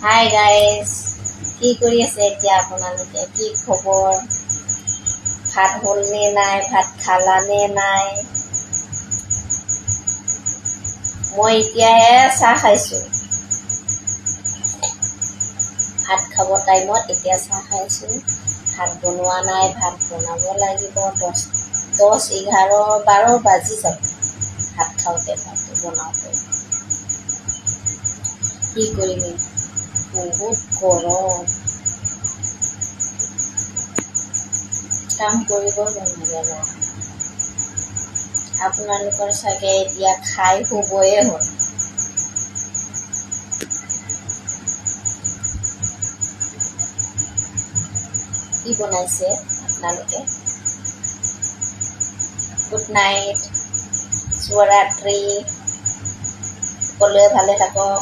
Hi guys, কি কৰি আছে এতিয়া আপোনালোকে? কি খবৰ? ভাত হ'লনে নাই? ভাত খালানে নাই? মই এতিয়াহে চাহ খাইছোঁ। ভাত খাব টাইমত এতিয়া চাহ খাইছোঁ। ভাত বনোৱা নাই, ভাত বনাব লাগিব। 10-11-12 বাজি যাব ভাত খাওঁতে বনাওঁতে। কি কৰিবি, বহুত গৰম, কাম কৰিব মন নাযাব। আপোনালোকৰ চাগে এতিয়া খাই শুবয়ে হ'ল। কি বনাইছে আপোনালোকে? গুড নাইট, শুভৰাত্ৰি, সকলোৱে ভালে থাকক।